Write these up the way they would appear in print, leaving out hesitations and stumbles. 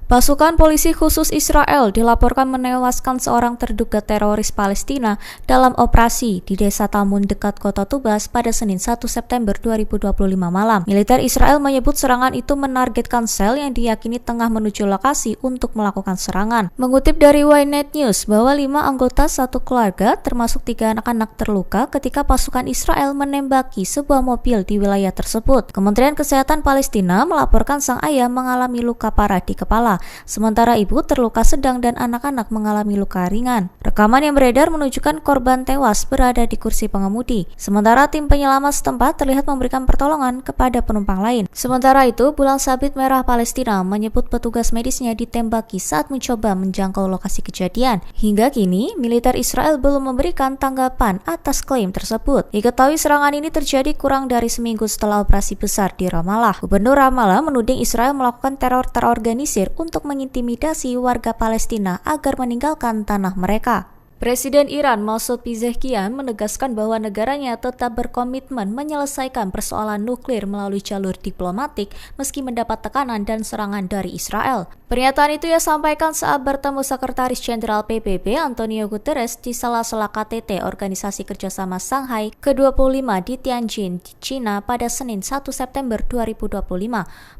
Pasukan polisi khusus Israel dilaporkan menewaskan seorang terduga teroris Palestina dalam operasi di desa Talmun dekat kota Tubas pada Senin 1 September 2025 malam. Militer Israel menyebut serangan itu menargetkan sel yang diyakini tengah menuju lokasi untuk melakukan serangan. Mengutip dari Ynet News bahwa 5 anggota satu keluarga termasuk 3 anak-anak terluka ketika pasukan Israel menembaki sebuah mobil di wilayah tersebut. Kementerian Kesehatan Palestina melaporkan sang ayah mengalami luka parah di kepala, sementara ibu terluka sedang dan anak-anak mengalami luka ringan. Rekaman yang beredar menunjukkan korban tewas berada di kursi pengemudi, sementara tim penyelamat setempat terlihat memberikan pertolongan kepada penumpang lain. Sementara itu, Bulang Sabit Merah Palestina menyebut petugas medisnya ditembaki saat mencoba menjangkau lokasi kejadian. Hingga kini, militer Israel belum memberikan tanggapan atas klaim tersebut. Diketahui serangan ini terjadi kurang dari seminggu setelah operasi besar di Ramallah. Gubernur Ramallah menuding Israel melakukan teror terorganisir untuk mengintimidasi warga Palestina agar meninggalkan tanah mereka. Presiden Iran Masoud Pezeshkian menegaskan bahwa negaranya tetap berkomitmen menyelesaikan persoalan nuklir melalui jalur diplomatik meski mendapat tekanan dan serangan dari Israel. Pernyataan itu ia sampaikan saat bertemu Sekretaris Jenderal PBB Antonio Guterres di sela-sela KTT Organisasi Kerjasama Shanghai ke-25 di Tianjin, China pada Senin 1 September 2025.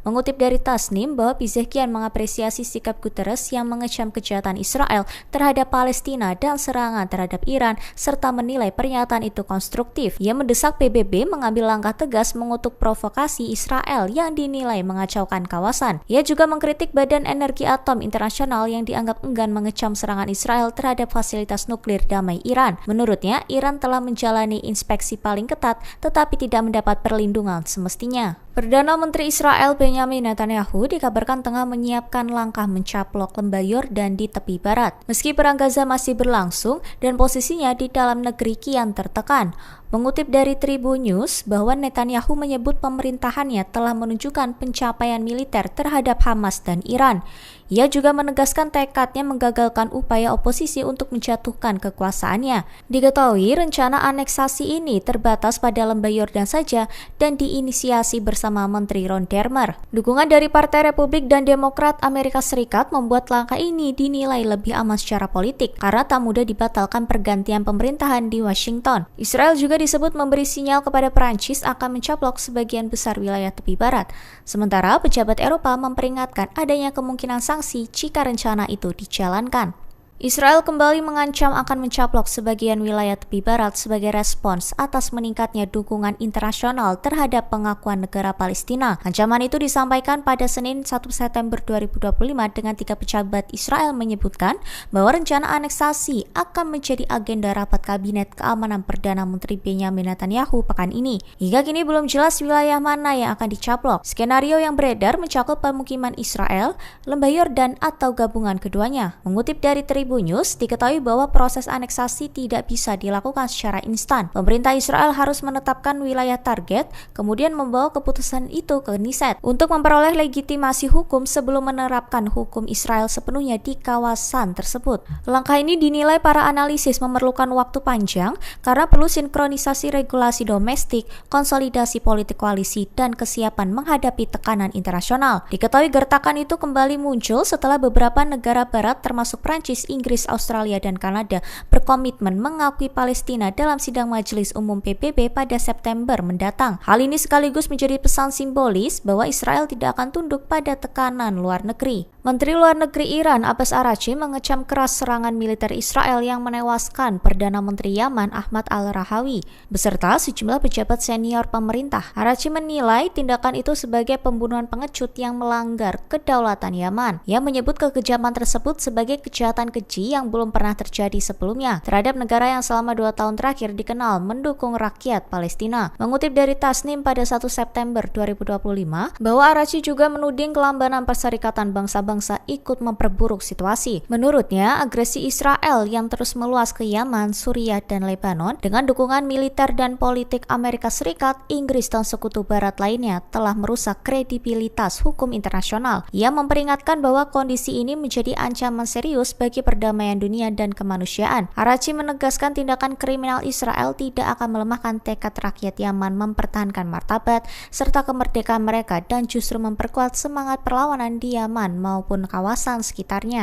Mengutip dari Tasnim bahwa Pezeshkian mengapresiasi sikap Guterres yang mengecam kejahatan Israel terhadap Palestina dan serangan terhadap Iran serta menilai pernyataan itu konstruktif. Ia mendesak PBB mengambil langkah tegas mengutuk provokasi Israel yang dinilai mengacaukan kawasan. Ia juga mengkritik Badan Energi Atom Internasional yang dianggap enggan mengecam serangan Israel terhadap fasilitas nuklir damai Iran. Menurutnya, Iran telah menjalani inspeksi paling ketat tetapi tidak mendapat perlindungan semestinya. Perdana Menteri Israel Benjamin Netanyahu dikabarkan tengah menyiapkan langkah mencaplok lembah Yordan di tepi barat. Meski perang Gaza masih berlangsung dan posisinya di dalam negeri kian tertekan. Mengutip dari Tribun News bahwa Netanyahu menyebut pemerintahannya telah menunjukkan pencapaian militer terhadap Hamas dan Iran. Ia juga menegaskan tekadnya menggagalkan upaya oposisi untuk menjatuhkan kekuasaannya. Diketahui rencana aneksasi ini terbatas pada lembah Yordan saja dan diinisiasi bersama Menteri Ron Dermer. Dukungan dari Partai Republik dan Demokrat Amerika Serikat membuat langkah ini dinilai lebih aman secara politik karena tak mudah dibatalkan pergantian pemerintahan di Washington. Israel juga disebut memberi sinyal kepada Perancis akan mencaplok sebagian besar wilayah tepi barat. Sementara pejabat Eropa memperingatkan adanya kemungkinan sanksi jika rencana itu dijalankan. Israel kembali mengancam akan mencaplok sebagian wilayah tepi barat sebagai respons atas meningkatnya dukungan internasional terhadap pengakuan negara Palestina. Ancaman itu disampaikan pada Senin 1 September 2025 dengan 3 pejabat Israel menyebutkan bahwa rencana aneksasi akan menjadi agenda rapat Kabinet Keamanan Perdana Menteri Benjamin Netanyahu pekan ini. Hingga kini belum jelas wilayah mana yang akan dicaplok. Skenario yang beredar mencakup pemukiman Israel, lembah Yordan atau gabungan keduanya. Mengutip dari Tribun News, diketahui bahwa proses aneksasi tidak bisa dilakukan secara instan. Pemerintah Israel harus menetapkan wilayah target, kemudian membawa keputusan itu ke Knesset untuk memperoleh legitimasi hukum sebelum menerapkan hukum Israel sepenuhnya di kawasan tersebut. Langkah ini dinilai para analisis memerlukan waktu panjang karena perlu sinkronisasi regulasi domestik, konsolidasi politik koalisi, dan kesiapan menghadapi tekanan internasional. Diketahui gertakan itu kembali muncul setelah beberapa negara barat termasuk Prancis, Inggris, Australia, dan Kanada berkomitmen mengakui Palestina dalam sidang Majelis Umum PBB pada September mendatang. Hal ini sekaligus menjadi pesan simbolis bahwa Israel tidak akan tunduk pada tekanan luar negeri. Menteri Luar Negeri Iran Abbas Araghchi mengecam keras serangan militer Israel yang menewaskan Perdana Menteri Yaman Ahmad Al-Rahawi beserta sejumlah pejabat senior pemerintah. Araghchi menilai tindakan itu sebagai pembunuhan pengecut yang melanggar kedaulatan Yaman. Ia menyebut kekejaman tersebut sebagai kejahatan keji yang belum pernah terjadi sebelumnya terhadap negara yang selama 2 tahun terakhir dikenal mendukung rakyat Palestina. Mengutip dari Tasnim pada 1 September 2025 bahwa Araghchi juga menuding kelambanan Perserikatan Bangsa-Bangsa ikut memperburuk situasi. Menurutnya, agresi Israel yang terus meluas ke Yaman, Suriah, dan Lebanon dengan dukungan militer dan politik Amerika Serikat, Inggris, dan sekutu barat lainnya telah merusak kredibilitas hukum internasional. Ia memperingatkan bahwa kondisi ini menjadi ancaman serius bagi perdamaian dunia dan kemanusiaan. Araghchi menegaskan tindakan kriminal Israel tidak akan melemahkan tekad rakyat Yaman mempertahankan martabat serta kemerdekaan mereka dan justru memperkuat semangat perlawanan di Yaman maupun maupun kawasan sekitarnya.